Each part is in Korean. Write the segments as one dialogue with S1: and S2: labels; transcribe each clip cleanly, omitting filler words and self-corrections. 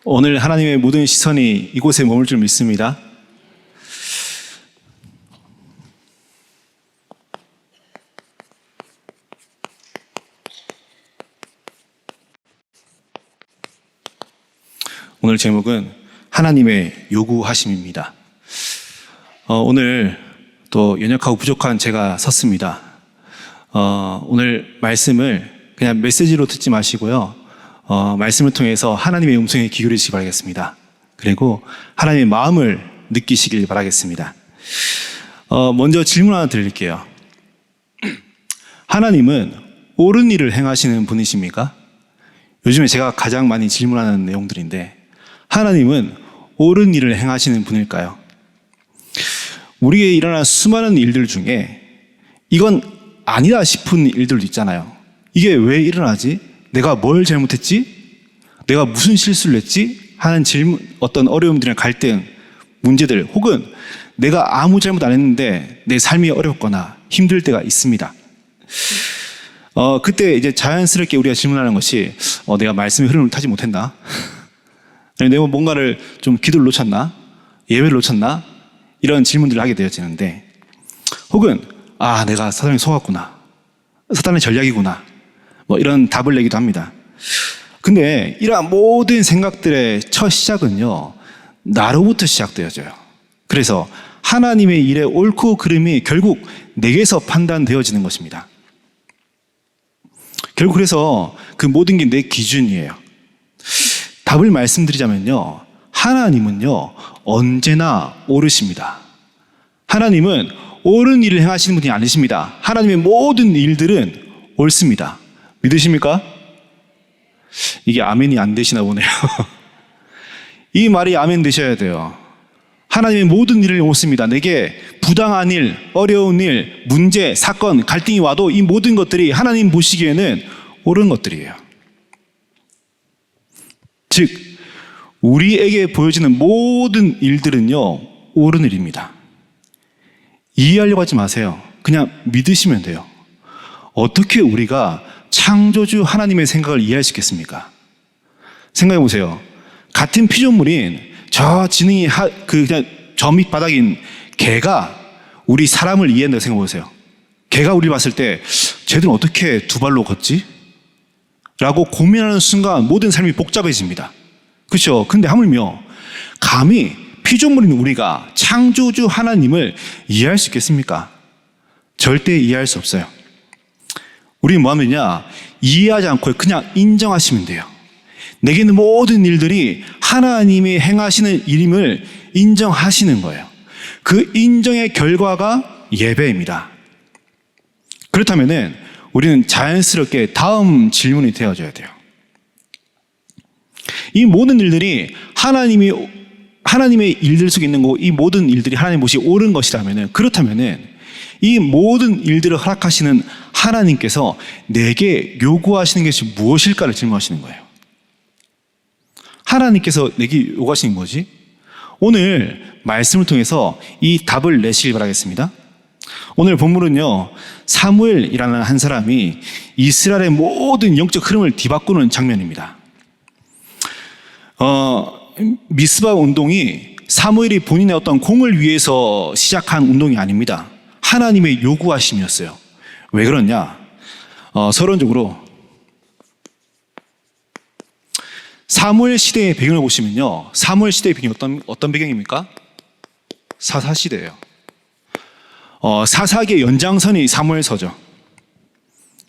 S1: 오늘 하나님의 모든 시선이 이곳에 머물 줄 믿습니다. 오늘 제목은 하나님의 요구하심입니다. 오늘 또 연약하고 부족한 제가 섰습니다. 오늘 말씀을 그냥 메시지로 듣지 마시고요. 말씀을 통해서 하나님의 음성에 기울이시기 바라겠습니다. 그리고 하나님의 마음을 느끼시길 바라겠습니다. 먼저 질문 하나 드릴게요. 하나님은 옳은 일을 행하시는 분이십니까? 요즘에 제가 가장 많이 질문하는 내용들인데, 하나님은 옳은 일을 행하시는 분일까요? 우리에게 일어난 수많은 일들 중에 이건 아니다 싶은 일들도 있잖아요. 이게 왜 일어나지? 내가 뭘 잘못했지? 내가 무슨 실수를 했지? 하는 질문, 어떤 어려움들이나 갈등, 문제들, 혹은 내가 아무 잘못 안 했는데 내 삶이 어렵거나 힘들 때가 있습니다. 그때 이제 자연스럽게 우리가 질문하는 것이 내가 말씀의 흐름을 타지 못했나? 내가 뭔가를 좀 기도를 놓쳤나? 예배를 놓쳤나? 이런 질문들을 하게 되어지는데, 혹은 내가 사단에 속았구나, 사단의 전략이구나, 이런 답을 내기도 합니다. 근데 이러한 모든 생각들의 첫 시작은요, 나로부터 시작되어져요. 그래서 하나님의 일의 옳고 그름이 결국 내게서 판단되어지는 것입니다. 결국 그래서 그 모든 게 내 기준이에요. 답을 말씀드리자면요, 하나님은요 언제나 옳으십니다. 하나님은 옳은 일을 행하시는 분이 아니십니다. 하나님의 모든 일들은 옳습니다. 믿으십니까? 이게 아멘이 안 되시나 보네요. 이 말이 아멘 되셔야 돼요. 하나님의 모든 일을 옳습니다. 내게 부당한 일, 어려운 일, 문제, 사건, 갈등이 와도 이 모든 것들이 하나님 보시기에는 옳은 것들이에요. 즉, 우리에게 보여지는 모든 일들은요 옳은 일입니다. 이해하려고 하지 마세요. 그냥 믿으시면 돼요. 어떻게 우리가 창조주 하나님의 생각을 이해할 수 있겠습니까? 생각해 보세요. 같은 피조물인 저 지능이 그냥 저 밑바닥인 개가 우리 사람을 이해한다고 생각해 보세요. 개가 우리를 봤을 때 쟤들은 어떻게 두 발로 걷지? 라고 고민하는 순간 모든 삶이 복잡해집니다. 그렇죠? 근데 하물며 감히 피조물인 우리가 창조주 하나님을 이해할 수 있겠습니까? 절대 이해할 수 없어요. 우리는 뭐 하면요, 이해하지 않고 그냥 인정하시면 돼요. 내게는 모든 일들이 하나님이 행하시는 일임을 인정하시는 거예요. 그 인정의 결과가 예배입니다. 그렇다면은 우리는 자연스럽게 다음 질문이 되어져야 돼요. 이 모든 일들이 하나님의 일들 속에 있는 거고, 이 모든 일들이 하나님 보시 옳은 것이라면은, 그렇다면은 이 모든 일들을 허락하시는 하나님께서 내게 요구하시는 것이 무엇일까를 질문하시는 거예요. 하나님께서 내게 요구하시는 거지? 오늘 말씀을 통해서 이 답을 내시길 바라겠습니다. 오늘 본문은요, 사무엘이라는 한 사람이 이스라엘의 모든 영적 흐름을 뒤바꾸는 장면입니다. 미스바 운동이 사무엘이 본인의 어떤 공을 위해서 시작한 운동이 아닙니다. 하나님의 요구하심이었어요. 왜 그러냐? 서론적으로 사무엘 시대의 배경을 보시면요, 사무엘 시대의 배경이 어떤 배경입니까? 사사시대예요. 사사기의 연장선이 사무엘서죠.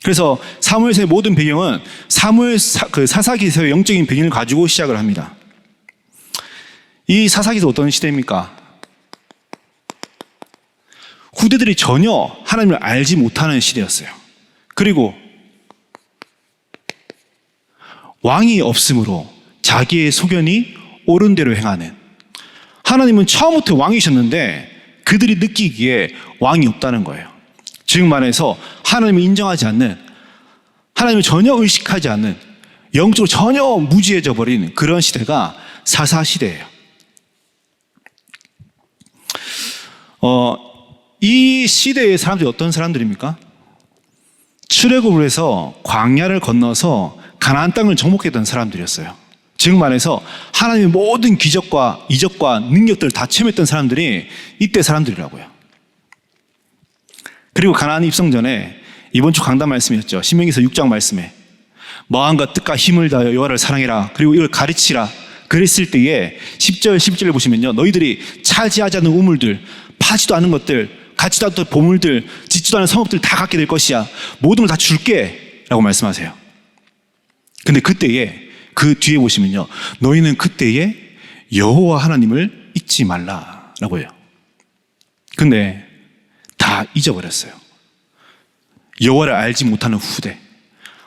S1: 그래서 사무엘서의 모든 배경은 사사기에서의 영적인 배경을 가지고 시작을 합니다. 이 사사기에서 어떤 시대입니까? 후대들이 전혀 하나님을 알지 못하는 시대였어요. 그리고 왕이 없으므로 자기의 소견이 옳은 대로 행하는, 하나님은 처음부터 왕이셨는데 그들이 느끼기에 왕이 없다는 거예요. 즉 말해서 하나님을 인정하지 않는, 하나님을 전혀 의식하지 않는, 영적으로 전혀 무지해져 버린 그런 시대가 사사시대예요. 이 시대의 사람들이 어떤 사람들입니까? 출애굽을 해서 광야를 건너서 가나안 땅을 정복했던 사람들이었어요. 즉 말해서 하나님의 모든 기적과 이적과 능력들을 다 체험했던 사람들이 이때 사람들이라고요. 그리고 가나안 입성 전에 이번 주 강단 말씀이었죠. 신명기서 6장 말씀에 마음과 뜻과 힘을 다하여 여호와를 사랑해라. 그리고 이걸 가르치라. 그랬을 때에 10절 11절을 보시면요. 너희들이 차지하지 않는 우물들, 파지도 않은 것들, 갖지도 않던 보물들, 짓지도 않은 성읍들 다 갖게 될 것이야. 모든 걸 다 줄게 라고 말씀하세요. 근데 그때에 그 뒤에 보시면요. 너희는 그때에 여호와 하나님을 잊지 말라라고 해요. 근데 다 잊어버렸어요. 여호와를 알지 못하는 후대,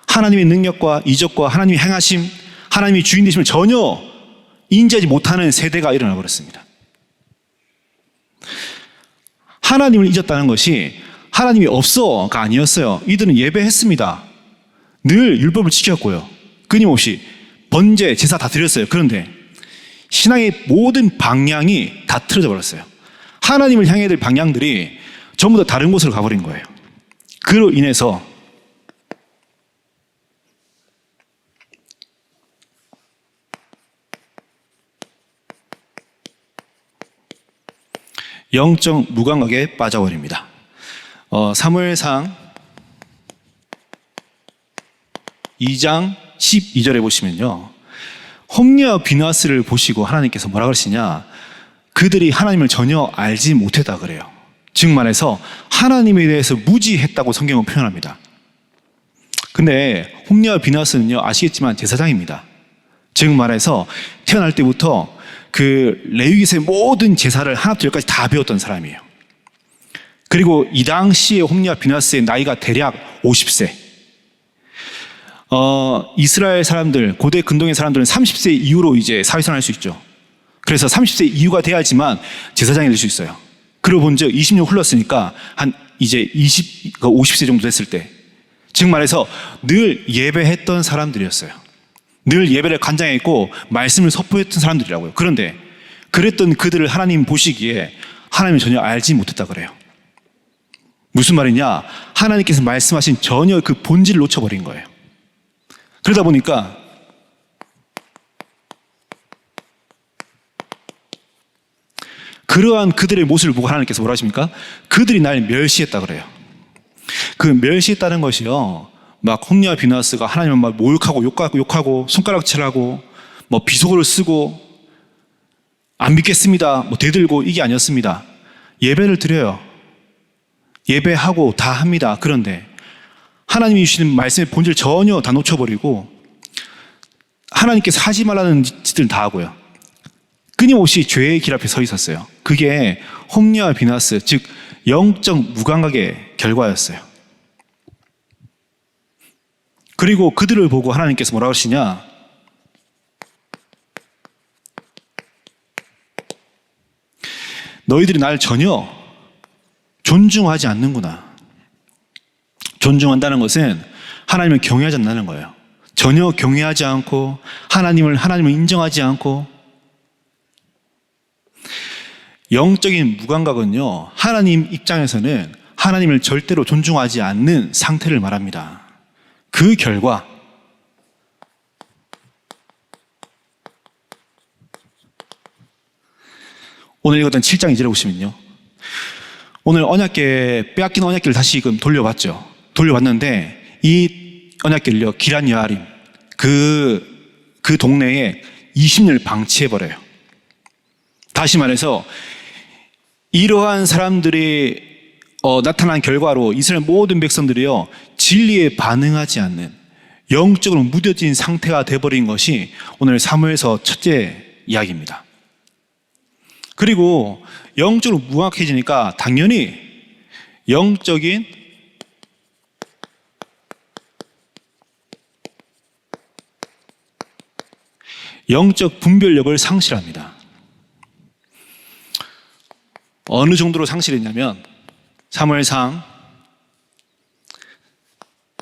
S1: 하나님의 능력과 이적과 하나님의 행하심, 하나님이 주인 되심을 전혀 인지하지 못하는 세대가 일어나 버렸습니다. 하나님을 잊었다는 것이 하나님이 없어가 아니었어요. 이들은 예배했습니다. 늘 율법을 지켰고요. 끊임없이 번제, 제사 다 드렸어요. 그런데 신앙의 모든 방향이 다 틀어져 버렸어요. 하나님을 향해야 될 방향들이 전부 다 다른 곳으로 가버린 거예요. 그로 인해서 영적 무감각에 빠져버립니다. 사무엘상 2장 12절에 보시면요. 홈리와 비나스를 보시고 하나님께서 뭐라 그러시냐, 그들이 하나님을 전혀 알지 못했다 그래요. 즉 말해서 하나님에 대해서 무지했다고 성경은 표현합니다. 근데 홈리와 비나스는요, 아시겠지만 제사장입니다. 즉 말해서 태어날 때부터 그 레위기의 모든 제사를 하나부터 열까지 다 배웠던 사람이에요. 그리고 이 당시에 홈리와 비나스의 나이가 대략 50세. 이스라엘 사람들, 고대 근동의 사람들은 30세 이후로 이제 사회생활 할 수 있죠. 그래서 30세 이후가 돼야지만 제사장이 될 수 있어요. 그러고 본즉 20년 흘렀으니까 한 이제 50세 정도 됐을 때, 즉 말해서 늘 예배했던 사람들이었어요. 늘 예배를 관장했고 말씀을 선포했던 사람들이라고요. 그런데 그랬던 그들을 하나님 보시기에 하나님을 전혀 알지 못했다 그래요. 무슨 말이냐? 하나님께서 말씀하신 전혀 그 본질을 놓쳐버린 거예요. 그러다 보니까 그러한 그들의 모습을 보고 하나님께서 뭐라 하십니까? 그들이 날 멸시했다 그래요. 그 멸시했다는 것이요, 막 홈리와 비나스가 하나님을 막 모욕하고 욕하고 손가락질하고 뭐 비속어를 쓰고 안 믿겠습니다 뭐 대들고 이게 아니었습니다. 예배를 드려요. 예배하고 다 합니다. 그런데 하나님이 주시는 말씀의 본질을 전혀 다 놓쳐버리고 하나님께서 하지 말라는 짓들은 다 하고요. 끊임없이 죄의 길 앞에 서 있었어요. 그게 홈리와 비나스, 즉 영적 무감각의 결과였어요. 그리고 그들을 보고 하나님께서 뭐라고 하시냐, 너희들이 날 전혀 존중하지 않는구나. 존중한다는 것은 하나님을 경외하지 않는다는 거예요. 전혀 경외하지 않고 하나님을 인정하지 않고. 영적인 무감각은요, 하나님 입장에서는 하나님을 절대로 존중하지 않는 상태를 말합니다. 그 결과 오늘 읽었던 7장 2절에 보시면요, 오늘 빼앗긴 언약궤를 다시금 돌려봤죠. 돌려봤는데 이 언약궤를요, 기란 여아림 그 동네에 20년을 방치해버려요. 다시 말해서 이러한 사람들이 나타난 결과로 이스라엘 모든 백성들이요, 진리에 반응하지 않는 영적으로 무뎌진 상태가 되어버린 것이 오늘 사무엘서 첫째 이야기입니다. 그리고 영적으로 무감각해지니까 당연히 영적인 영적 분별력을 상실합니다. 어느 정도로 상실했냐면 사무엘상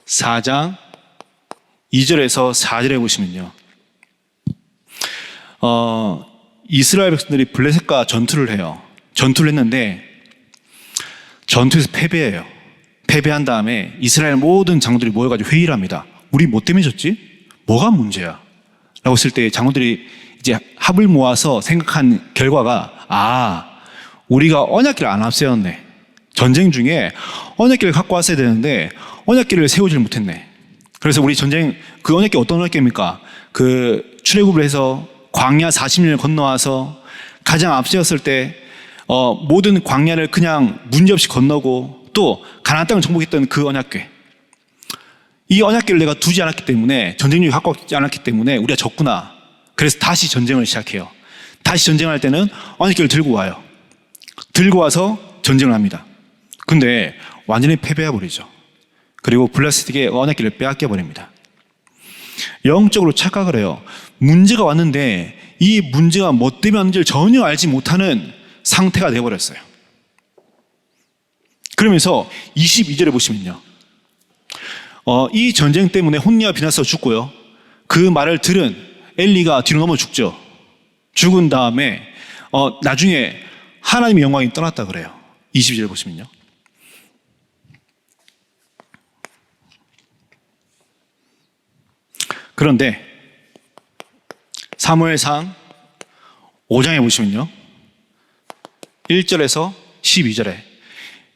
S1: 4장 2절에서 4절에 보시면요, 이스라엘 백성들이 블레셋과 전투를 해요. 전투를 했는데 전투에서 패배해요. 패배한 다음에 이스라엘 모든 장들이 모여가지고 회의를 합니다. 우리 뭐 때문에 졌지? 뭐가 문제야? 라고 했을 때 장로들이 이제 합을 모아서 생각한 결과가 우리가 언약궤를 안 앞세웠네. 전쟁 중에 언약궤를 갖고 왔어야 되는데 언약궤를 세우질 못했네. 그래서 우리 전쟁 그 언약궤 어떤 언약궤입니까? 그 출애굽을 해서 광야 40년을 건너와서 가장 앞세웠을 때 모든 광야를 그냥 문제없이 건너고 또 가나안 땅을 정복했던 그 언약궤. 이 언약궤를 내가 두지 않았기 때문에 전쟁 중에 갖고 왔지 않았기 때문에 우리가 졌구나. 그래서 다시 전쟁을 시작해요. 다시 전쟁할 때는 언약궤를 들고 와요. 들고 와서 전쟁을 합니다. 근데 완전히 패배해버리죠. 그리고 블레셋에게 언약궤를 빼앗겨 버립니다. 영적으로 착각을 해요. 문제가 왔는데 이 문제가 뭐 때문에 왔는지를 전혀 알지 못하는 상태가 되어버렸어요. 그러면서 22절에 보시면요. 이 전쟁 때문에 혼리와 비나스가 죽고요. 그 말을 들은 엘리가 뒤로 넘어 죽죠. 죽은 다음에 나중에 하나님의 영광이 떠났다 그래요. 22절 보시면요. 그런데 사무엘상 5장에 보시면요. 1절에서 12절에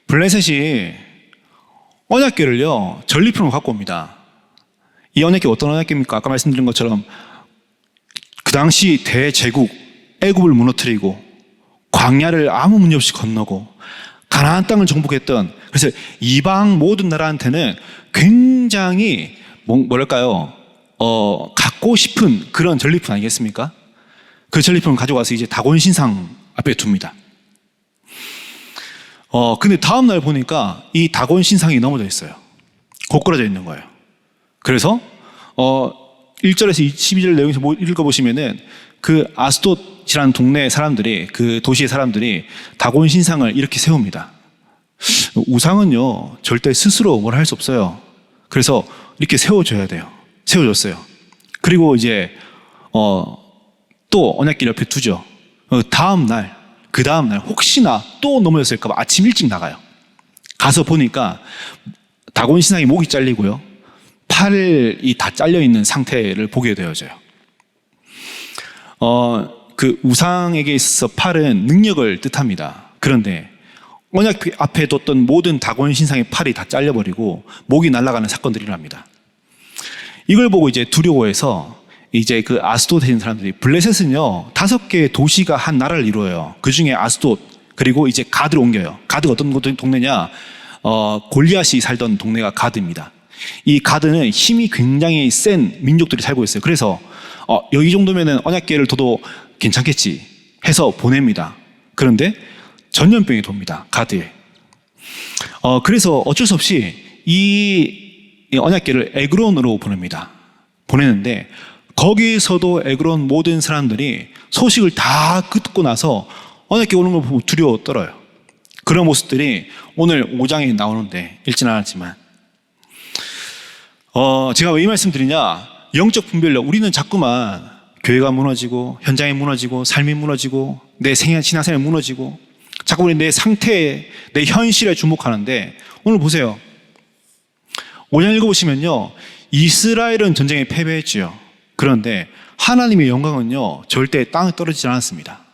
S1: 블레셋이 언약궤를요 전리품으로 갖고 옵니다. 이 언약궤 어떤 언약궤입니까? 아까 말씀드린 것처럼 그 당시 대제국 애굽을 무너뜨리고 광야를 아무 문제 없이 건너고 가나안 땅을 정복했던, 그래서 이방 모든 나라한테는 굉장히 뭐랄까요 갖고 싶은 그런 전리품 아니겠습니까? 그 전리품을 가져와서 이제 다곤 신상 앞에 둡니다. 근데 다음날 보니까 이 다곤 신상이 넘어져 있어요. 고꾸라져 있는 거예요. 그래서 1절에서 12절 내용에서 읽어보시면은 그 아스돗이라는 동네 사람들이, 그 도시의 사람들이 다곤 신상을 이렇게 세웁니다. 우상은요 절대 스스로 뭘 할 수 없어요. 그래서 이렇게 세워줘야 돼요. 세워줬어요. 그리고 이제 또 언약궤 옆에 두죠. 그 다음날 혹시나 또 넘어졌을까 봐 아침 일찍 나가요. 가서 보니까 다곤 신상이 목이 잘리고요, 팔이 다 잘려 있는 상태를 보게 되어져요. 그 우상에게 있어서 팔은 능력을 뜻합니다. 그런데 언약궤 앞에 뒀던 모든 다곤 신상의 팔이 다 잘려버리고 목이 날아가는 사건들이 일어납니다. 이걸 보고 이제 두려워해서 이제 그 아스돗에 있는 사람들이, 블레셋은요 5개의 도시가 한 나라를 이루어요. 그 중에 아스돗, 그리고 이제 가드를 옮겨요. 가드가 어떤 동네냐, 골리앗이 살던 동네가 가드입니다. 이 가드는 힘이 굉장히 센 민족들이 살고 있어요. 그래서 여기 정도면은 언약궤를 둬도 괜찮겠지 해서 보냅니다. 그런데 전염병이 돕니다, 가드에. 그래서 어쩔 수 없이 이 언약궤를 에그론으로 보냅니다. 보내는데 거기에서도 에그론 모든 사람들이 소식을 다 듣고 나서 언약궤 오는 걸 보고 두려워 떨어요. 그런 모습들이 오늘 5장에 나오는데 읽지는 않았지만, 제가 왜 이 말씀 드리냐, 영적 분별력, 우리는 자꾸만 교회가 무너지고 현장이 무너지고 삶이 무너지고 내 신앙생활이 무너지고 자꾸 우리 내 상태에, 내 현실에 주목하는데, 오늘 보세요. 5장 읽어보시면요, 이스라엘은 전쟁에 패배했지요. 그런데 하나님의 영광은요 절대 땅에 떨어지지 않았습니다.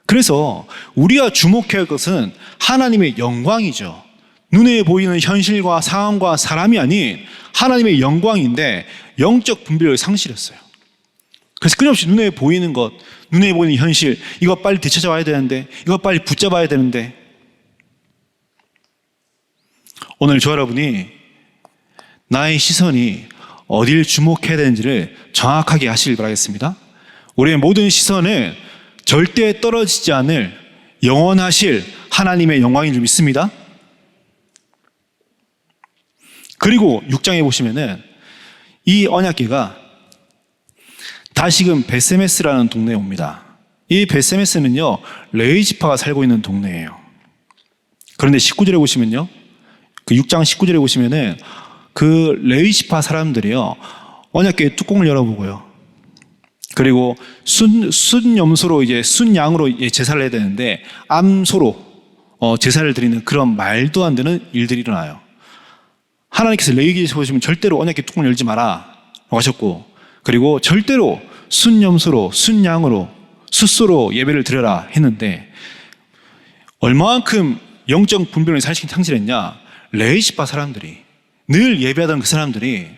S1: 그래서 우리가 주목해야 할 것은 하나님의 영광이죠. 눈에 보이는 현실과 상황과 사람이 아닌 하나님의 영광인데 영적 분별력을 상실했어요. 그래서 끊임없이 눈에 보이는 것, 눈에 보이는 현실, 이거 빨리 되찾아와야 되는데, 이거 빨리 붙잡아야 되는데, 오늘 저 여러분이 나의 시선이 어디를 주목해야 되는지를 정확하게 하시길 바라겠습니다. 우리의 모든 시선은 절대 떨어지지 않을 영원하실 하나님의 영광인 줄 믿습니다. 그리고 6장에 보시면은 이 언약궤가 다시금 베세메스라는 동네에 옵니다. 이 베세메스는요 레위 지파가 살고 있는 동네예요. 그런데 19절에 보시면요, 그 6장 19절에 보시면은 그 레위 지파 사람들이요 언약궤 뚜껑을 열어보고요, 그리고 순염소로 이제 순양으로 제사를 해야 되는데 암소로 제사를 드리는 그런 말도 안 되는 일들이 일어나요. 하나님께서 레위기에서 보시면 절대로 언약궤 뚜껑을 열지 마라 하셨고, 그리고 절대로 순염소로, 순양으로, 숫소로 예배를 드려라 했는데 얼마만큼 영적 분별을 상실했냐? 레위지파 사람들이, 늘 예배하던 그 사람들이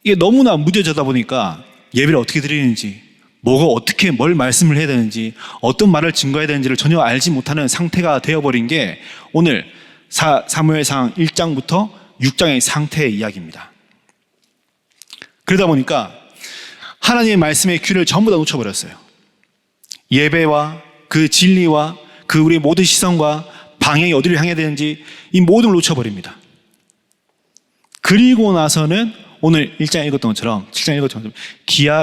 S1: 이게 너무나 무뎌져다 보니까 예배를 어떻게 드리는지, 뭐가 어떻게 뭘 말씀을 해야 되는지, 어떤 말을 증거해야 되는지를 전혀 알지 못하는 상태가 되어버린 게 오늘 사무엘상 1장부터 6장의 상태의 이야기입니다. 그러다 보니까 하나님의 말씀의 귀를 전부 다 놓쳐버렸어요. 예배와 그 진리와 그 우리의 모든 시선과 방향이 어디를 향해야 되는지 이 모든 걸 놓쳐버립니다. 그리고 나서는 오늘 1장에 읽었던 것처럼 7장에 읽었던 것처럼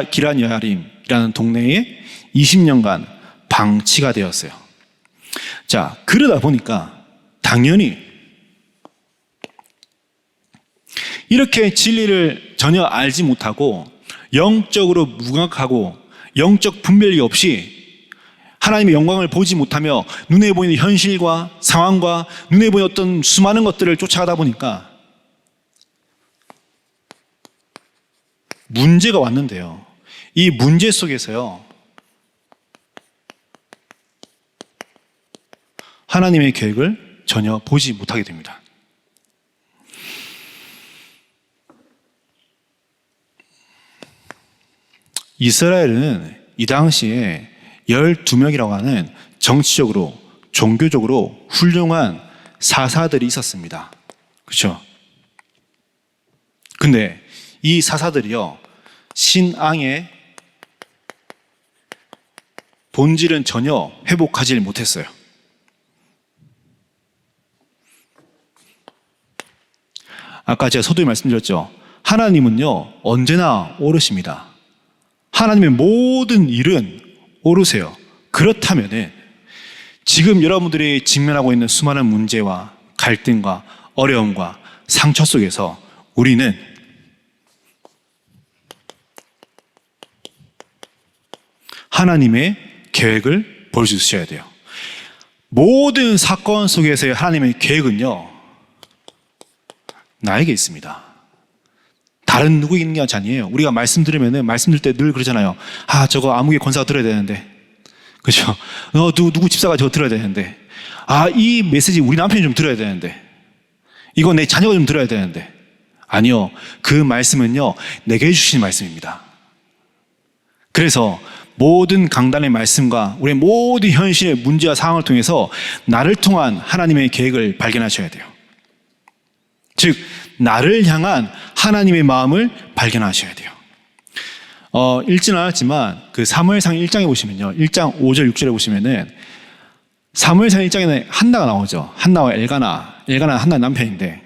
S1: 기란 여아림이라는 동네에 20년간 방치가 되었어요. 자, 그러다 보니까 당연히 이렇게 진리를 전혀 알지 못하고 영적으로 무감각하고 영적 분별이 없이 하나님의 영광을 보지 못하며 눈에 보이는 현실과 상황과 눈에 보이는 어떤 수많은 것들을 쫓아가다 보니까 문제가 왔는데요. 이 문제 속에서요, 하나님의 계획을 전혀 보지 못하게 됩니다. 이스라엘은 이 당시에 12명이라고 하는 정치적으로, 종교적으로 훌륭한 사사들이 있었습니다. 그렇죠? 근데 이 사사들이요, 신앙의 본질은 전혀 회복하지 못했어요. 아까 제가 서두에 말씀드렸죠. 하나님은요, 언제나 옳으십니다. 하나님의 모든 일은 옳으세요. 그렇다면은 지금 여러분들이 직면하고 있는 수많은 문제와 갈등과 어려움과 상처 속에서 우리는 하나님의 계획을 볼 수 있어야 돼요. 모든 사건 속에서의 하나님의 계획은요, 나에게 있습니다. 다른 누구에게 있는 게 아니에요. 우리가 말씀 들으면 말씀 들 때 늘 그러잖아요. 아, 저거 아무개 권사가 들어야 되는데, 그렇죠? 누구 집사가 저거 들어야 되는데, 아, 이 메시지 우리 남편이 좀 들어야 되는데, 이거 내 자녀가 좀 들어야 되는데. 아니요, 그 말씀은요, 내게 주신 말씀입니다. 그래서 모든 강단의 말씀과 우리의 모든 현실의 문제와 상황을 통해서 나를 통한 하나님의 계획을 발견하셔야 돼요. 즉, 나를 향한 하나님의 마음을 발견하셔야 돼요. 읽지는 않았지만 그 사무엘상 1장에 보시면요, 1장 5절 6절에 보시면은 사무엘상 1장에는 한나가 나오죠. 한나와 엘가나 한나의 남편인데,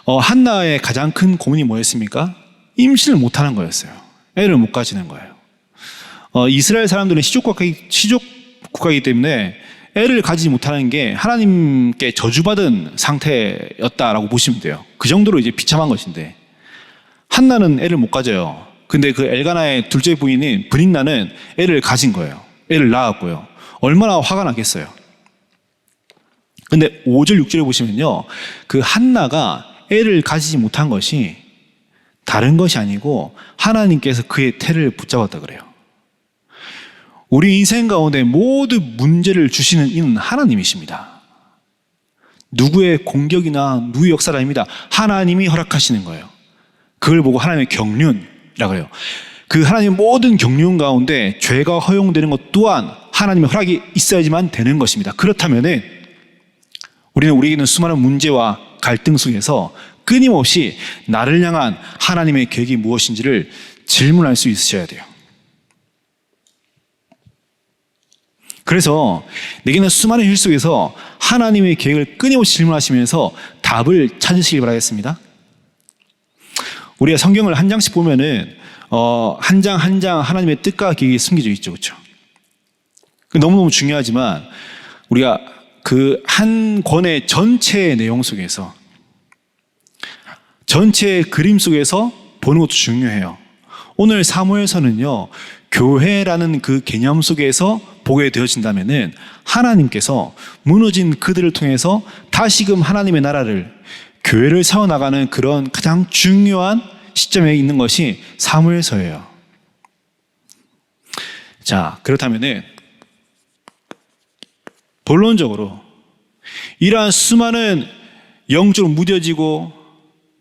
S1: 한나의 가장 큰 고민이 뭐였습니까? 임신을 못하는 거였어요. 애를 못 가지는 거예요. 이스라엘 사람들은 시족 국가이기 때문에 애를 가지지 못하는 게 하나님께 저주받은 상태였다라고 보시면 돼요. 그 정도로 이제 비참한 것인데, 한나는 애를 못 가져요. 근데 그 엘가나의 둘째 부인인 브닌나는 애를 가진 거예요. 애를 낳았고요. 얼마나 화가 나겠어요. 근데 5절 6절에 보시면요, 그 한나가 애를 가지지 못한 것이 다른 것이 아니고 하나님께서 그의 태를 붙잡았다 그래요. 우리 인생 가운데 모든 문제를 주시는 이는 하나님이십니다. 누구의 공격이나 누구의 역사가 아닙니다. 하나님이 허락하시는 거예요. 그걸 보고 하나님의 경륜이라고 해요. 그 하나님의 모든 경륜 가운데 죄가 허용되는 것 또한 하나님의 허락이 있어야지만 되는 것입니다. 그렇다면 우리는 우리에게 있는 수많은 문제와 갈등 속에서 끊임없이 나를 향한 하나님의 계획이 무엇인지를 질문할 수 있으셔야 돼요. 그래서 내게는 수많은 일 속에서 하나님의 계획을 끊임없이 질문하시면서 답을 찾으시길 바라겠습니다. 우리가 성경을 한 장씩 보면은 한 장 한 장 하나님의 뜻과 계획이 숨겨져 있죠, 그렇죠? 너무너무 중요하지만 우리가 그 한 권의 전체의 내용 속에서, 전체의 그림 속에서 보는 것도 중요해요. 오늘 사무엘서는요, 교회라는 그 개념 속에서 보게 되어진다면은 하나님께서 무너진 그들을 통해서 다시금 하나님의 나라를, 교회를 세워나가는 그런 가장 중요한 시점에 있는 것이 사무엘서예요. 자, 그렇다면은 본론적으로 이러한 수많은 영적으로 무뎌지고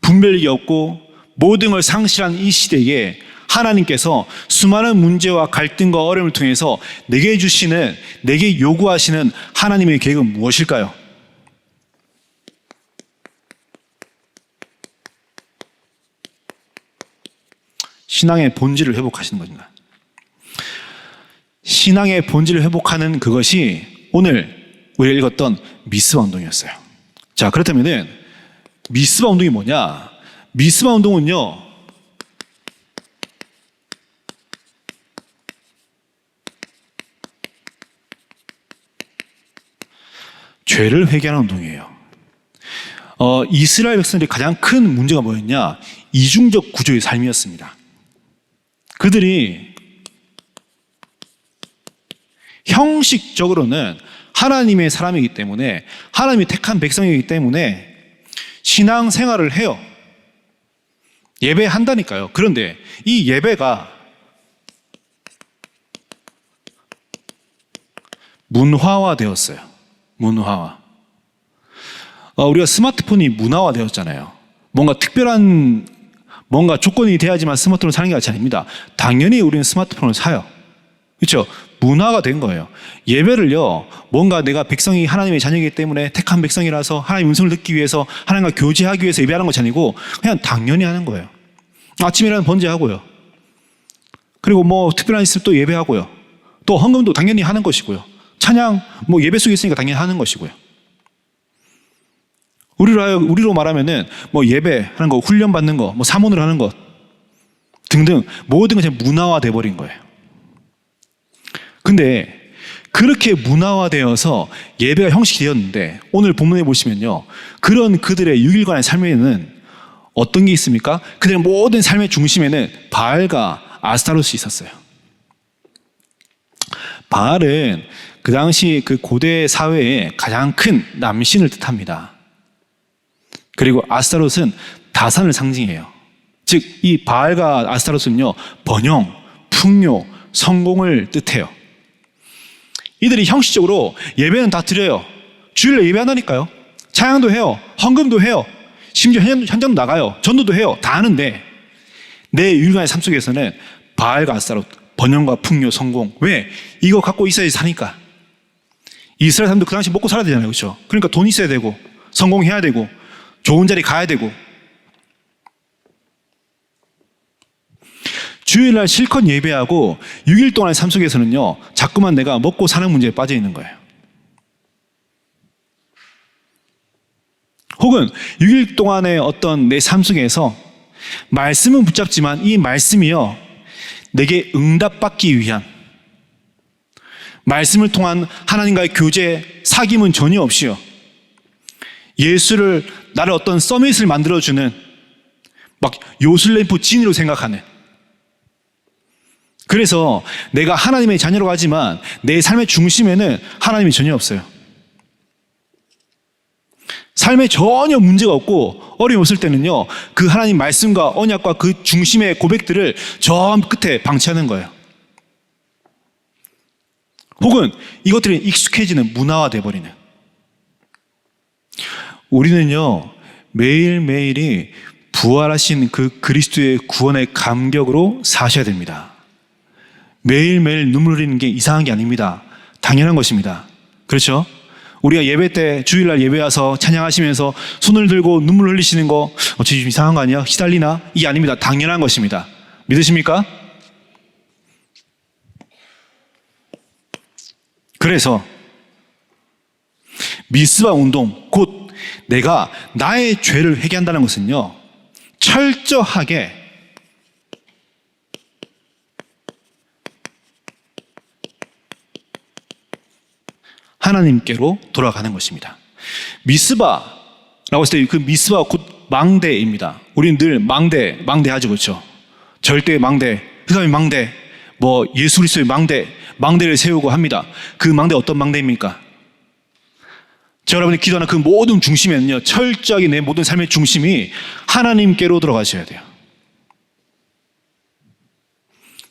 S1: 분별력이 없고 모든 걸 상실한 이 시대에 하나님께서 수많은 문제와 갈등과 어려움을 통해서 내게 요구하시는 하나님의 계획은 무엇일까요? 신앙의 본질을 회복하시는 겁니다. 신앙의 본질을 회복하는 그것이 오늘 우리가 읽었던 미스바 운동이었어요. 자, 그렇다면은 미스바 운동이 뭐냐? 미스바 운동은요, 죄를 회개하는 운동이에요. 이스라엘 백성들이 가장 큰 문제가 뭐였냐? 이중적 구조의 삶이었습니다. 그들이 형식적으로는 하나님의 사람이기 때문에, 하나님이 택한 백성이기 때문에 신앙생활을 해요. 예배한다니까요. 그런데 이 예배가 문화화되었어요. 문화화. 우리가 스마트폰이 문화화되었잖아요. 뭔가 특별한 뭔가 조건이 돼야지만 스마트폰을 사는 게 아닙니다. 당연히 우리는 스마트폰을 사요. 그렇죠? 문화가 된 거예요. 예배를요, 뭔가 내가 백성이 하나님의 자녀이기 때문에 택한 백성이라서 하나님의 음성을 듣기 위해서 하나님과 교제하기 위해서 예배하는 것이 아니고 그냥 당연히 하는 거예요. 아침이라는 번제하고요. 그리고 뭐 특별한 일 있으면 또 예배하고요. 또 헌금도 당연히 하는 것이고요. 찬양, 뭐 예배 속에 있으니까 당연히 하는 것이고요. 우리로 말하면은 뭐 예배하는 거, 훈련받는 거, 뭐 사모를 하는 것 등등 모든 것이 문화화돼 버린 거예요. 근데 그렇게 문화화되어서 예배가 형식이 되었는데 오늘 본문에 보시면요, 그런 그들의 6일간의 삶에는 어떤 게 있습니까? 그들의 모든 삶의 중심에는 바알과 아스타로스 있었어요. 바알은 그 당시 그 고대 사회의 가장 큰 남신을 뜻합니다. 그리고 아스타롯은 다산을 상징해요. 즉, 이 바알과 아스타롯은요, 번영, 풍요, 성공을 뜻해요. 이들이 형식적으로 예배는 다 드려요. 주일날 예배한다니까요. 찬양도 해요. 헌금도 해요. 심지어 현장도 나가요. 전도도 해요. 다 하는데 내 율가의 삶 속에서는 바알과 아스타롯, 번영과 풍요, 성공. 왜? 이거 갖고 있어야지 사니까. 이스라엘 사람도 그 당시 먹고 살아야 되잖아요. 그렇죠? 그러니까 돈 있어야 되고 성공해야 되고 좋은 자리 가야 되고. 주일날 실컷 예배하고 6일 동안의 삶 속에서는요, 자꾸만 내가 먹고 사는 문제에 빠져 있는 거예요. 혹은 6일 동안의 어떤 내 삶 속에서 말씀은 붙잡지만 이 말씀이요, 내게 응답받기 위한, 말씀을 통한 하나님과의 교제, 사귐은 전혀 없이요, 예수를, 나를 어떤 서밋을 만들어주는 막 요술램프 진이로 생각하는, 그래서 내가 하나님의 자녀라고 하지만 내 삶의 중심에는 하나님이 전혀 없어요. 삶에 전혀 문제가 없고 어려움이 없을 때는요, 그 하나님 말씀과 언약과 그 중심의 고백들을 저 끝에 방치하는 거예요. 혹은 이것들이 익숙해지는, 문화화돼 버리는. 우리는요, 매일매일이 부활하신 그 그리스도의 구원의 감격으로 사셔야 됩니다. 매일매일 눈물 흘리는 게 이상한 게 아닙니다. 당연한 것입니다. 그렇죠? 우리가 예배 때, 주일날 예배 와서 찬양하시면서 손을 들고 눈물 흘리시는 거 어찌 좀 이상한 거 아니야? 시달리나? 이게 아닙니다. 당연한 것입니다. 믿으십니까? 그래서 미스바 운동, 곧 내가 나의 죄를 회개한다는 것은요, 철저하게 하나님께로 돌아가는 것입니다. 미스바라고 했을 때 그 미스바 곧 망대입니다. 우리는 늘 망대하죠, 그렇죠? 절대의 망대, 흑암의 망대, 뭐 예수 그리스도의 망대를 세우고 합니다. 그 망대 어떤 망대입니까? 여러분이 기도하는 그 모든 중심에는요, 철저하게 내 모든 삶의 중심이 하나님께로 들어가셔야 돼요.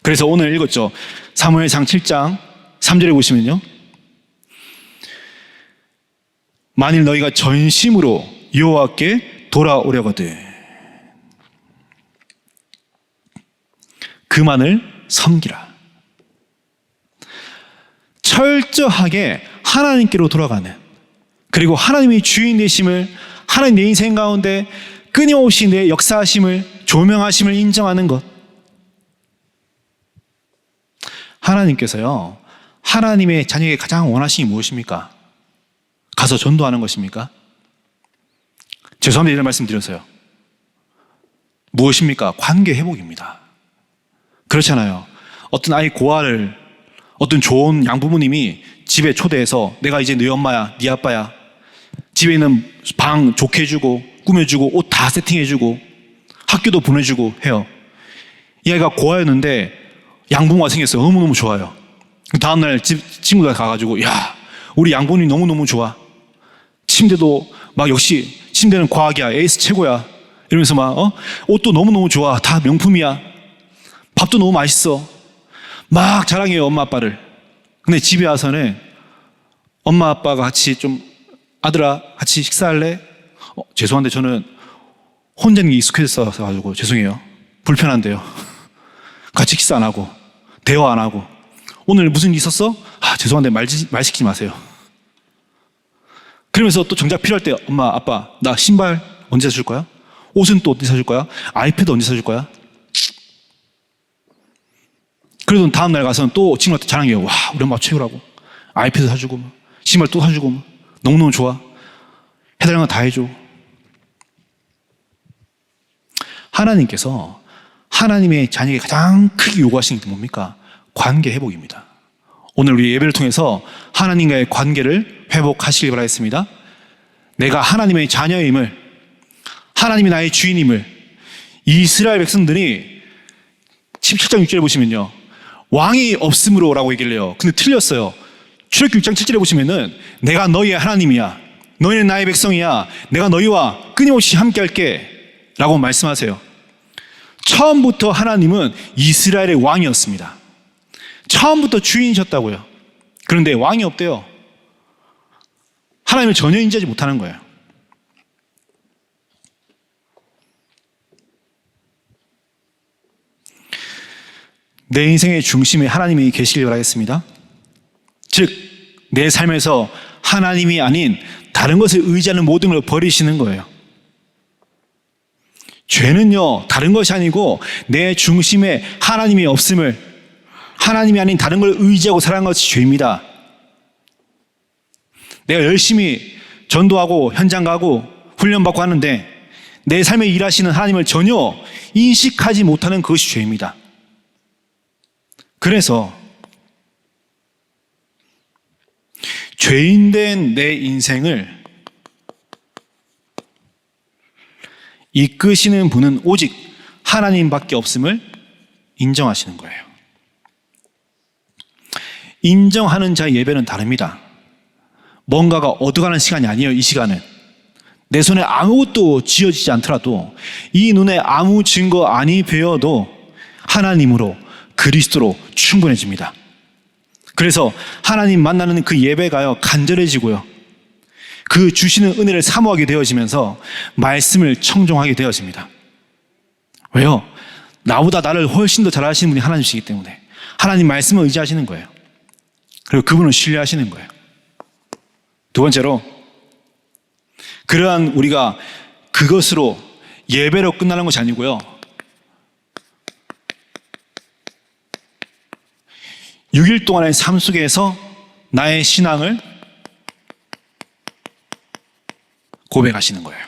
S1: 그래서 오늘 읽었죠. 사무엘상 7장 3절에 보시면요. 만일 너희가 전심으로 여호와께 돌아오려거든 그만을 섬기라. 철저하게 하나님께로 돌아가는, 그리고 하나님이 주인 되심을, 하나님 내 인생 가운데 끊임없이 내 역사하심을, 조명하심을 인정하는 것. 하나님께서요, 하나님의 자녀에게 가장 원하시는 게 무엇입니까? 가서 전도하는 것입니까? 죄송합니다, 이런 말씀 드렸어요. 무엇입니까? 관계 회복입니다. 그렇잖아요. 어떤 아이 고아를 어떤 좋은 양부모님이 집에 초대해서 내가 이제 네 엄마야, 네 아빠야, 집에 있는 방 좋게 해주고 꾸며주고 옷 다 세팅해주고 학교도 보내주고 해요. 이 아이가 고아였는데 양부모가 생겼어요. 너무너무 좋아요. 다음날 친구들 가가지고 야, 우리 양부모님 너무너무 좋아. 침대도 막 역시 침대는 과학이야, 에이스 최고야 이러면서 막 옷도 너무너무 좋아, 다 명품이야, 밥도 너무 맛있어, 막 자랑해요, 엄마 아빠를. 근데 집에 와서는 엄마 아빠가 같이 좀 아들아 같이 식사할래? 죄송한데 저는 혼자 있는 게 익숙해져서 가지고 죄송해요, 불편한데요. 같이 식사 안 하고 대화 안 하고 오늘 무슨 일 있었어? 죄송한데 말 시키지 마세요. 그러면서 또 정작 필요할 때 엄마 아빠 나 신발 언제 사줄 거야? 옷은 또 언제 사줄 거야? 아이패드 언제 사줄 거야? 그래도 다음날 가서는 또 친구한테 자랑해요. 와, 우리 엄마 최고라고. 아이패드 사주고 신발 또 사주고 너무너무 좋아. 해달라는 거 다 해줘. 하나님께서 하나님의 자녀에게 가장 크게 요구하시는 게 뭡니까? 관계 회복입니다. 오늘 우리 예배를 통해서 하나님과의 관계를 회복하시길 바라겠습니다. 내가 하나님의 자녀임을, 하나님이 나의 주인임을, 이스라엘 백성들이 17장 6절에 보시면요, 왕이 없음으로 라고 얘기를 해요. 근데 틀렸어요. 출애굽기 6장 7절에 보시면은 내가 너희의 하나님이야, 너희는 나의 백성이야, 내가 너희와 끊임없이 함께 할게 라고 말씀하세요. 처음부터 하나님은 이스라엘의 왕이었습니다. 처음부터 주인이셨다고요. 그런데 왕이 없대요. 하나님을 전혀 인지하지 못하는 거예요. 내 인생의 중심에 하나님이 계시길 바라겠습니다. 즉, 내 삶에서 하나님이 아닌 다른 것을 의지하는 모든 걸 버리시는 거예요. 죄는요, 다른 것이 아니고 내 중심에 하나님이 없음을, 하나님이 아닌 다른 걸 의지하고 살아가는 것이 죄입니다. 내가 열심히 전도하고 현장 가고 훈련받고 하는데 내 삶에 일하시는 하나님을 전혀 인식하지 못하는 그것이 죄입니다. 그래서 죄인된 내 인생을 이끄시는 분은 오직 하나님밖에 없음을 인정하시는 거예요. 인정하는 자의 예배는 다릅니다. 뭔가가 얻어가는 시간이 아니에요. 이 시간은 내 손에 아무것도 쥐어지지 않더라도, 이 눈에 아무 증거 아니 배어도 하나님으로, 그리스도로 충분해집니다. 그래서 하나님 만나는 그 예배가요, 간절해지고요, 그 주시는 은혜를 사모하게 되어지면서 말씀을 청종하게 되어집니다. 왜요? 나보다 나를 훨씬 더 잘 아시는 분이 하나님이시기 때문에 하나님 말씀을 의지하시는 거예요. 그리고 그분을 신뢰하시는 거예요. 두 번째로, 그러한 우리가 그것으로 예배로 끝나는 것이 아니고요, 6일 동안의 삶 속에서 나의 신앙을 고백하시는 거예요.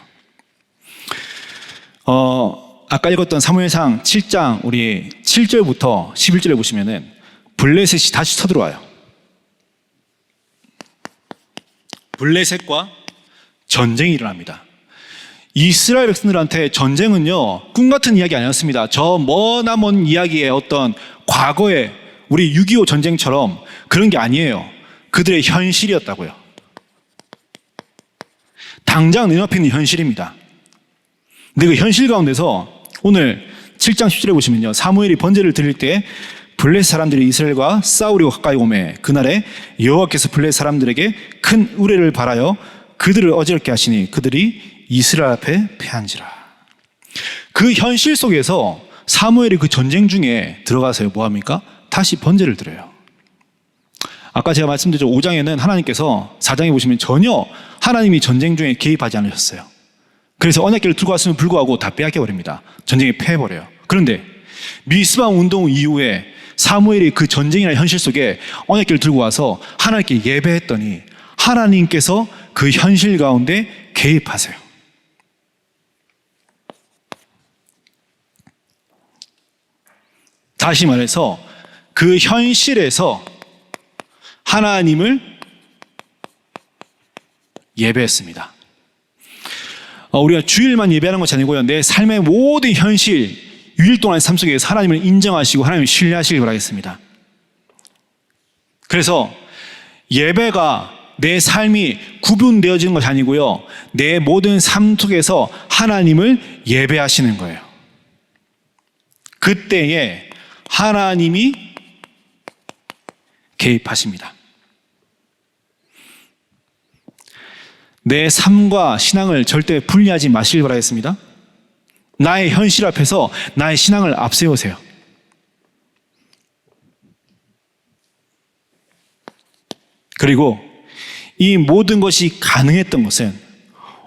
S1: 아까 읽었던 사무엘상 7장 우리 7절부터 11절에 보시면은 블레셋이 다시 쳐들어와요. 블레셋과 전쟁이 일어납니다. 이스라엘 백성들한테 전쟁은요, 꿈 같은 이야기 아니었습니다. 저 머나먼 이야기의 어떤 과거의 우리 6.25 전쟁처럼 그런 게 아니에요. 그들의 현실이었다고요. 당장 내 앞에 있는 현실입니다. 근데 그 현실 가운데서 오늘 7장 10절에 보시면요, 사무엘이 번제를 드릴 때 블레셋 사람들이 이스라엘과 싸우려고 가까이 오매 그날에 여호와께서 블레셋 사람들에게 큰 우레를 발하여 그들을 어지럽게 하시니 그들이 이스라엘 앞에 패한지라. 그 현실 속에서 사무엘이 그 전쟁 중에 들어가서요 뭐합니까? 다시 번제를 드려요. 아까 제가 말씀드렸죠. 5장에는 하나님께서 4장에 보시면 전혀 하나님이 전쟁 중에 개입하지 않으셨어요. 그래서 언약궤를 들고 왔으면 불구하고 다 빼앗겨버립니다. 전쟁에 패해버려요. 그런데 미스바 운동 이후에 사무엘이 그 전쟁이나 현실 속에 언약궤를 들고 와서 하나님께 예배했더니 하나님께서 그 현실 가운데 개입하세요. 다시 말해서 그 현실에서 하나님을 예배했습니다. 우리가 주일만 예배하는 것이 아니고요. 내 삶의 모든 현실, 유일 동안의 삶 속에서 하나님을 인정하시고 하나님을 신뢰하시길 바라겠습니다. 그래서 예배가 내 삶이 구분되어지는 것이 아니고요. 내 모든 삶 속에서 하나님을 예배하시는 거예요. 그때에 하나님이 개입하십니다. 내 삶과 신앙을 절대 분리하지 마시길 바라겠습니다. 나의 현실 앞에서 나의 신앙을 앞세우세요. 그리고 이 모든 것이 가능했던 것은,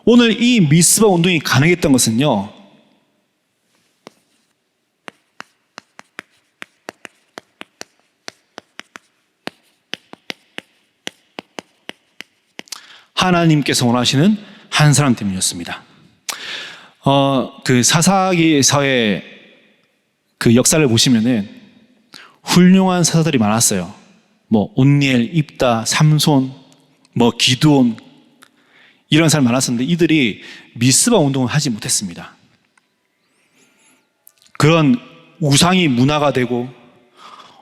S1: 오늘 이 미스바 운동이 가능했던 것은요, 하나님께서 원하시는 한 사람 때문이었습니다. 그 사사기서의 그 역사를 보시면은 훌륭한 사사들이 많았어요. 뭐 온니엘, 입다, 삼손, 뭐 기드온, 이런 사람이 많았었는데 이들이 미스바 운동을 하지 못했습니다. 그런 우상이 문화가 되고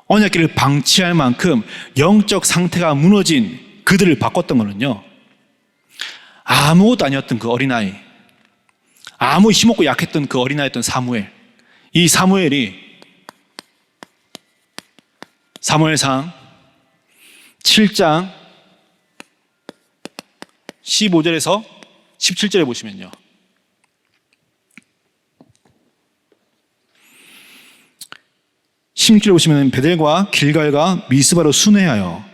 S1: 언약궤를 방치할 만큼 영적 상태가 무너진 그들을 바꿨던 거는요, 아무것도 아니었던 그 어린아이, 아무 힘없고 약했던 그 어린아이였던 사무엘, 이 사무엘이 사무엘상 7장 15절에서 17절에 보시면요, (16절에) 보시면 베델과 길갈과 미스바로 순회하여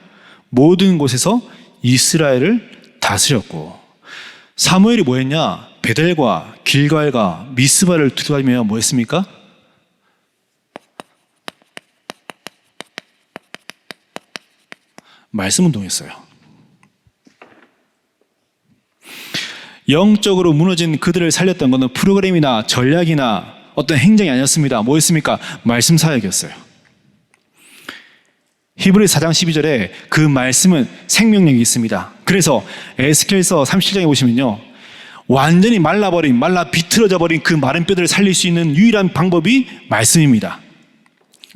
S1: 모든 곳에서 이스라엘을 다스렸고, 사무엘이 뭐 했냐? 베델과 길갈과 미스바를 두드리며 뭐 했습니까? 말씀 운동했어요. 영적으로 무너진 그들을 살렸던 것은 프로그램이나 전략이나 어떤 행정이 아니었습니다. 뭐였습니까? 말씀 사역이었어요. 히브리 4장 12절에 그 말씀은 생명력이 있습니다. 그래서 에스겔서 37장에 보시면요, 완전히 말라 비틀어져 버린 그 마른 뼈들을 살릴 수 있는 유일한 방법이 말씀입니다.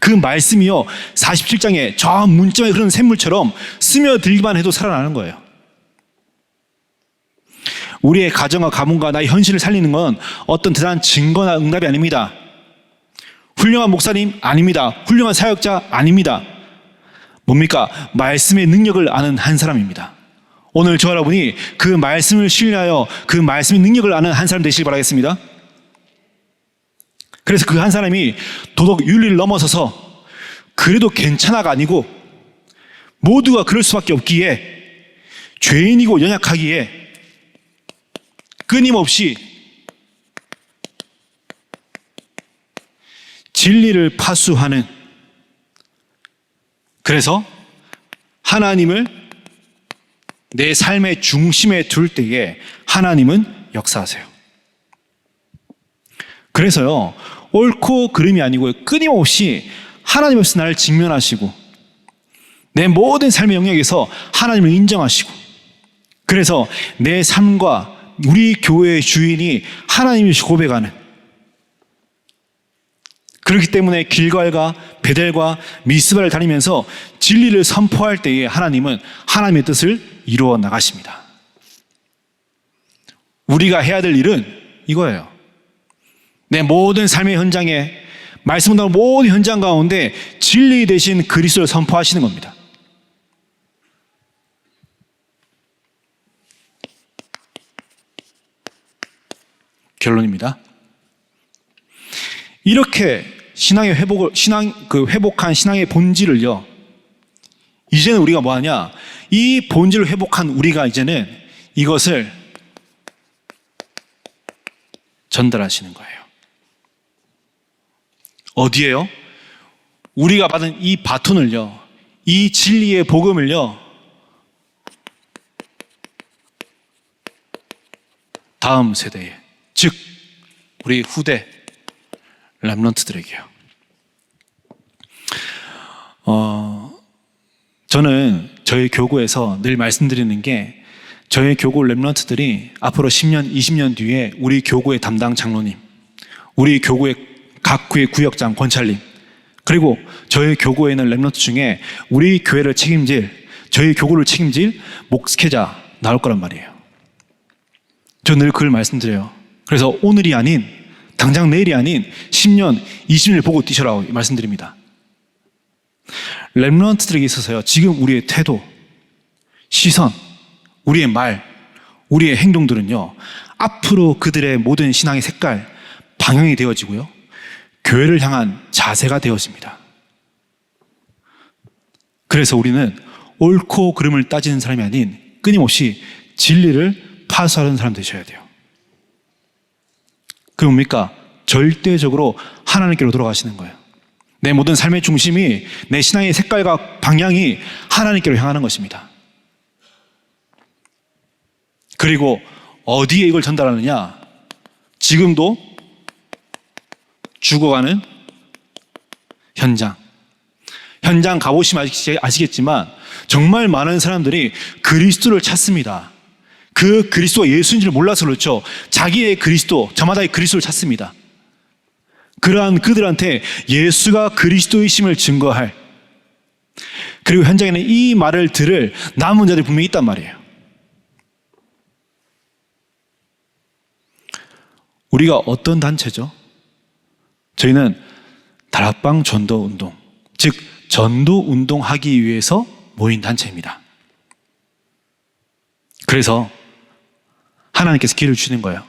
S1: 그 말씀이요, 47장에 저 문점에 흐르는 샘물처럼 스며들기만 해도 살아나는 거예요. 우리의 가정과 가문과 나의 현실을 살리는 건 어떤 대단한 증거나 응답이 아닙니다. 훌륭한 목사님 아닙니다. 훌륭한 사역자 아닙니다. 뭡니까? 말씀의 능력을 아는 한 사람입니다. 오늘 저 여러분이 그 말씀을 신뢰하여 그 말씀의 능력을 아는 한 사람 되시길 바라겠습니다. 그래서 그 한 사람이 도덕 윤리를 넘어서서 그래도 괜찮아가 아니고 모두가 그럴 수밖에 없기에, 죄인이고 연약하기에 끊임없이 진리를 파수하는, 그래서 하나님을 내 삶의 중심에 둘 때에 하나님은 역사하세요. 그래서요, 옳고 그름이 아니고 끊임없이 하나님 없이 나를 직면하시고 내 모든 삶의 영역에서 하나님을 인정하시고, 그래서 내 삶과 우리 교회의 주인이 하나님이시 고백하는, 그렇기 때문에 길갈과 베델과 미스바를 다니면서 진리를 선포할 때에 하나님은 하나님의 뜻을 이루어 나가십니다. 우리가 해야 될 일은 이거예요. 내 모든 삶의 현장에 말씀 나온 모든 현장 가운데 진리 대신 그리스도를 선포하시는 겁니다. 결론입니다. 이렇게 회복한 신앙의 본질을요, 이제는 우리가 뭐 하냐? 이 본질을 회복한 우리가 이제는 이것을 전달하시는 거예요. 어디에요? 우리가 받은 이 바톤을요, 이 진리의 복음을요, 다음 세대에, 즉 우리 후대 렘넌트들에게요. 저는 저희 교구에서 늘 말씀드리는 게, 저희 교구 렘넌트들이 앞으로 10년, 20년 뒤에 우리 교구의 담당 장로님, 우리 교구의 각 구의 구역장 권찰님, 그리고 저희 교구에 있는 렘넌트 중에 우리 교회를 책임질, 저희 교구를 책임질 목회자 나올 거란 말이에요. 저 늘 그걸 말씀드려요. 그래서 오늘이 아닌, 당장 내일이 아닌 10년, 20년을 보고 뛰셔라고 말씀드립니다. 렘넌트들에게 있어서요, 지금 우리의 태도, 시선, 우리의 말, 우리의 행동들은요, 앞으로 그들의 모든 신앙의 색깔, 방향이 되어지고요, 교회를 향한 자세가 되어집니다. 그래서 우리는 옳고 그름을 따지는 사람이 아닌 끊임없이 진리를 파수하는 사람 되셔야 돼요. 그게 뭡니까? 절대적으로 하나님께로 돌아가시는 거예요. 내 모든 삶의 중심이, 내 신앙의 색깔과 방향이 하나님께로 향하는 것입니다. 그리고 어디에 이걸 전달하느냐? 지금도 죽어가는 현장 가보시면 아시겠지만 정말 많은 사람들이 그리스도를 찾습니다. 그 그리스도가 예수인 줄 몰라서 그렇죠. 자기의 그리스도, 저마다의 그리스도를 찾습니다. 그러한 그들한테 예수가 그리스도이심을 증거할, 그리고 현장에는 이 말을 들을 남은 자들이 분명히 있단 말이에요. 우리가 어떤 단체죠? 저희는 다락방 전도운동, 즉 전도운동하기 위해서 모인 단체입니다. 그래서 하나님께서 길을 주시는 거예요.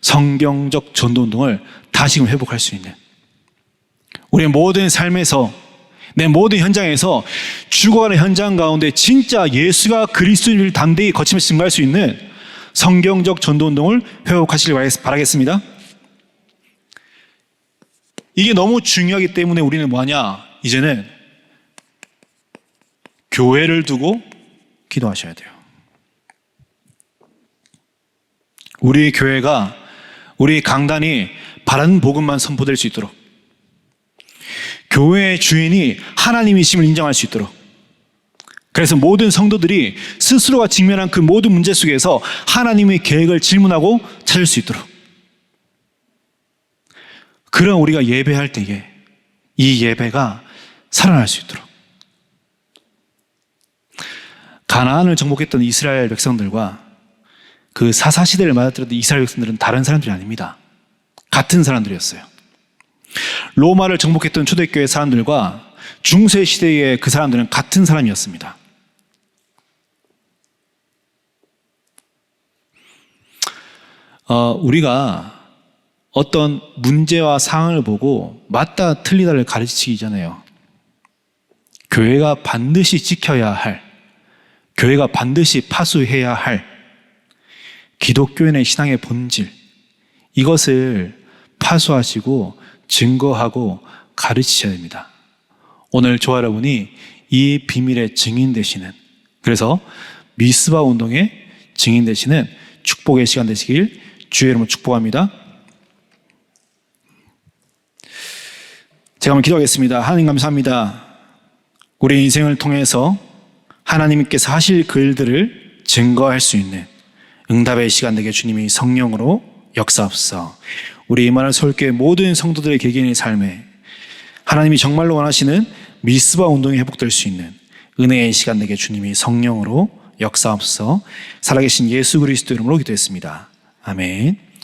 S1: 성경적 전도운동을 다시금 회복할 수 있는, 우리의 모든 삶에서, 내 모든 현장에서, 죽어가는 현장 가운데 진짜 예수가 그리스도인을 담대히 거치면서 증거할 수 있는 성경적 전도운동을 회복하시길 바라겠습니다. 이게 너무 중요하기 때문에 우리는 뭐하냐? 이제는 교회를 두고 기도하셔야 돼요. 우리 교회가, 우리 강단이 바른 복음만 선포될 수 있도록, 교회의 주인이 하나님이심을 인정할 수 있도록, 그래서 모든 성도들이 스스로가 직면한 그 모든 문제 속에서 하나님의 계획을 질문하고 찾을 수 있도록, 그런 우리가 예배할 때에 이 예배가 살아날 수 있도록, 가나안을 정복했던 이스라엘 백성들과 그 사사시대를 맞아들었던 이스라엘 백성들은 다른 사람들이 아닙니다. 같은 사람들이었어요. 로마를 정복했던 초대교회 사람들과 중세시대의 그 사람들은 같은 사람이었습니다. 우리가 어떤 문제와 상황을 보고 맞다 틀리다를 가르치기 전에요, 교회가 반드시 지켜야 할, 교회가 반드시 파수해야 할 기독교인의 신앙의 본질, 이것을 파수하시고 증거하고 가르치셔야 됩니다. 오늘 저와 여러분이 이 비밀의 증인 되시는, 그래서 미스바 운동의 증인 되시는 축복의 시간 되시길 주의 이름으로 축복합니다. 제가 한번 기도하겠습니다. 하나님 감사합니다. 우리 인생을 통해서 하나님께서 하실 그 일들을 증거할 수 있는 응답의 시간 되게 주님이 성령으로 역사하옵소서. 우리 이만한 서울교회 모든 성도들의 개개인의 삶에 하나님이 정말로 원하시는 미스바 운동이 회복될 수 있는 은혜의 시간 되게 주님이 성령으로 역사하옵소서. 살아계신 예수 그리스도 이름으로 기도했습니다. 아멘.